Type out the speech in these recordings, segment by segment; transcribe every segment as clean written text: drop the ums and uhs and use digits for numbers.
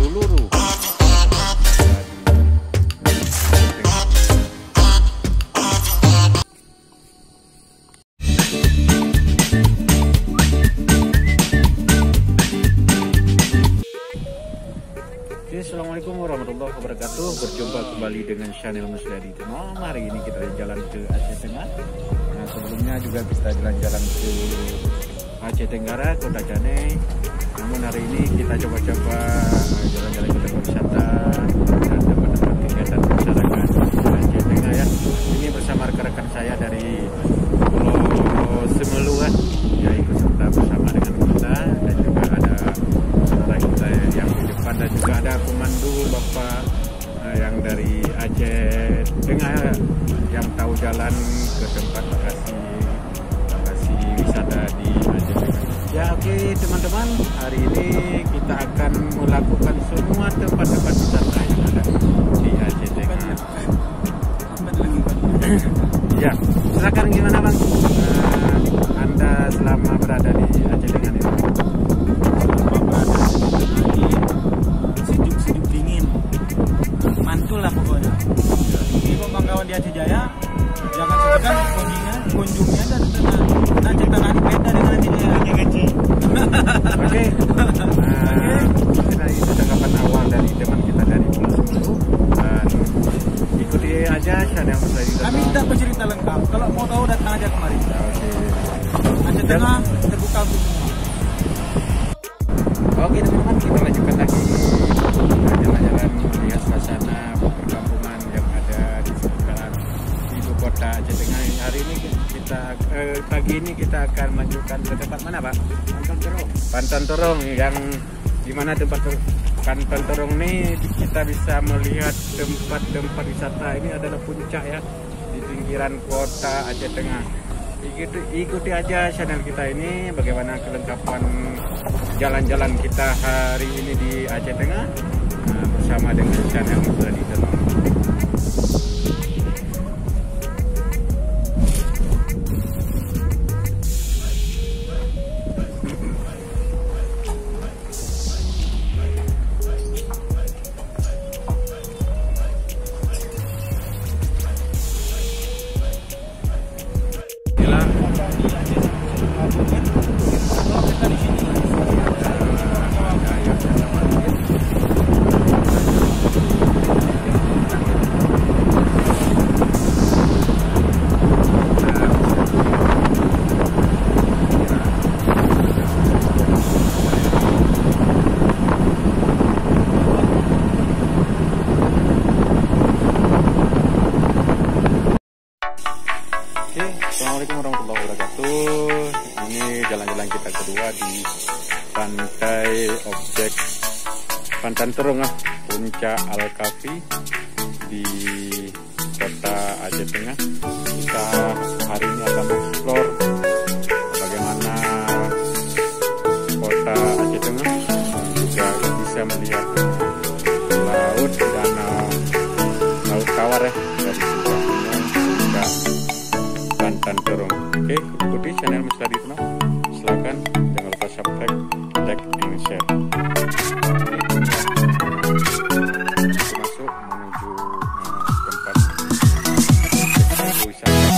Uluru. Assalamualaikum warahmatullahi wabarakatuh. Berjumpa kembali dengan channel Musliadi Teno. Hari ini kita jalan ke Aceh Tengah. Nah, sebelumnya juga kita jalan-jalan ke Aceh Tenggara, Kota Canai. Namun hari ini kita coba-coba jalan-jalan ke tempat wisata dan tempat-tempat kegiatan masyarakat Aceh Tengah ya. Ini bersama rekan-rekan saya dari Pulau Semelu ya, ikut serta bersama dengan kita, dan juga ada saudara kita yang di depan, dan juga ada pemandu Bapak yang dari Aceh Tengah yang tahu jalan ke tempat lokasi wisata di Aceh Tengah. Ya oke teman-teman, hari ini kita akan melakukan semua tempat-tempat wisata yang ada di Aceh Tengah. Ya, silakan gimana Bang? Anda selama berada di Aceh Tengah ini? Sejuk dingin, mantul lah pokoknya. Ini kawan-kawan di Aceh Jaya, jangan segan kunjungnya dan Aceh Tengah ini beda dengan Aceh Jaya. Oke. Itu tanggapan awal dari teman kita dari Pulau Semelu. Ikuti aja channel Musliadi Teno. Kami tidak bercerita lengkap. Kalau mau tahu datang aja kemari. Oke. Aceh Tengah terbuka untuk semua. Oke teman-teman, kita lanjutkan lagi jalan-jalan melihat suasana perkampungan yang ada di sekitaran ibu kota Aceh Tengah. Hari ini pagi ini kita akan melanjutkan ke tempat mana Pak? Pantan Torong, yang dimana tempat Pantan Torong ini kita bisa melihat tempat-tempat wisata. Ini adalah puncak ya, di pinggiran kota Aceh Tengah. Ikuti aja channel kita ini bagaimana kelengkapan jalan-jalan kita hari ini di Aceh Tengah bersama dengan channel Musliadi Teno. Assalamualaikum warahmatullahi wabarakatuh. Ini jalan-jalan kita kedua di pantai objek Pantan Torong, puncak Al-Kafi di kota Aceh Tengah. Kita hari ini akan mengeksplor bagaimana kota Aceh Tengah, juga bisa melihat laut dan laut tawar ya, dari sebuah gunung hingga Pantan Torong. Oke, ikuti channel Musliadi Teno. Silakan, jangan lupa subscribe, like, and share. Masuk menuju tempat wisata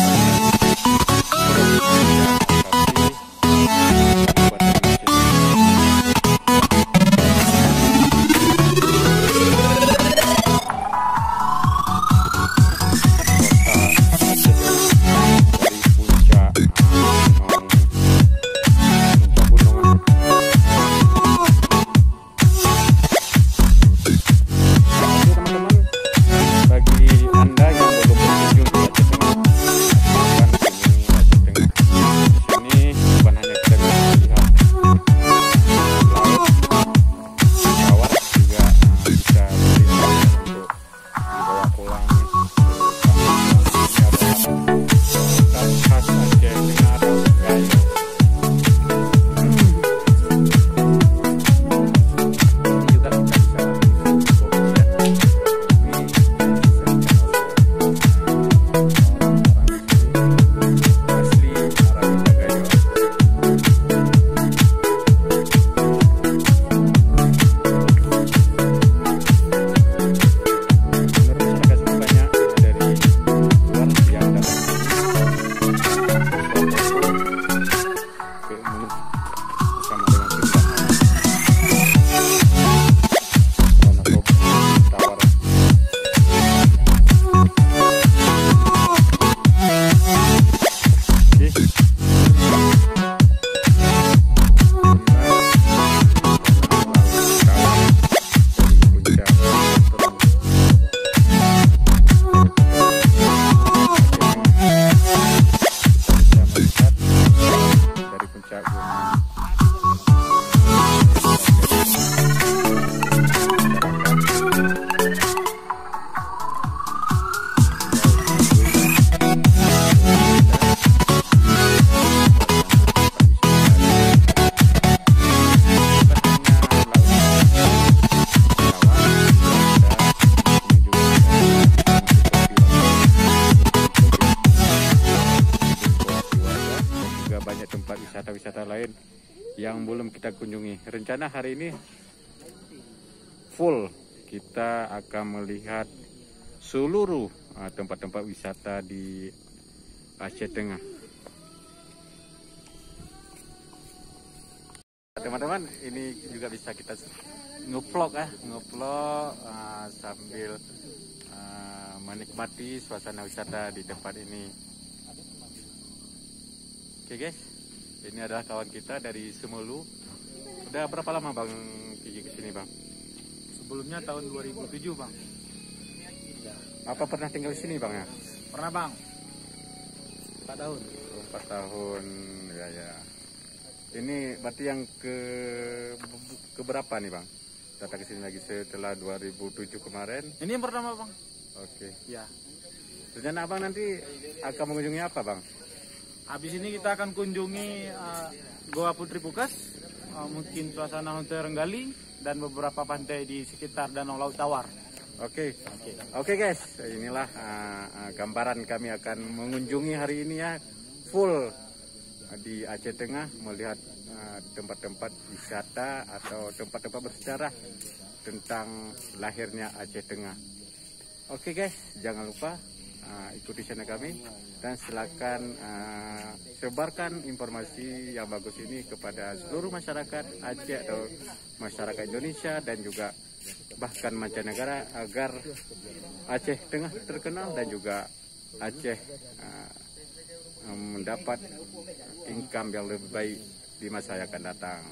yang belum kita kunjungi. Rencana hari ini full kita akan melihat seluruh tempat-tempat wisata di Aceh Tengah. Teman-teman, ini juga bisa kita ngevlog sambil menikmati suasana wisata di tempat ini. Oke guys, ini adalah kawan kita dari Semulu. Udah berapa lama Bang Kiki kesini Bang? Sebelumnya tahun 2007 Bang. Apa pernah tinggal di sini Bang ya? Pernah Bang. 4 tahun. 4 tahun ya. Ini berarti yang keberapa nih Bang? Datang ke sini lagi setelah 2007 kemarin. Ini yang pertama Bang. Oke. Ya. Rencana Abang nanti akan mengunjungi apa Bang? Habis ini kita akan kunjungi Goa Putri Pukas, mungkin suasana Hotel Renggali dan beberapa pantai di sekitar Danau Laut Tawar. Oke guys, inilah gambaran kami akan mengunjungi hari ini ya, full di Aceh Tengah, melihat tempat-tempat wisata atau tempat-tempat bersejarah tentang lahirnya Aceh Tengah. Oke guys, jangan lupa ikuti channel kami dan silakan sebarkan informasi yang bagus ini kepada seluruh masyarakat Aceh atau masyarakat Indonesia dan juga bahkan mancanegara agar Aceh Tengah terkenal dan juga Aceh mendapat income yang lebih baik di masa yang akan datang.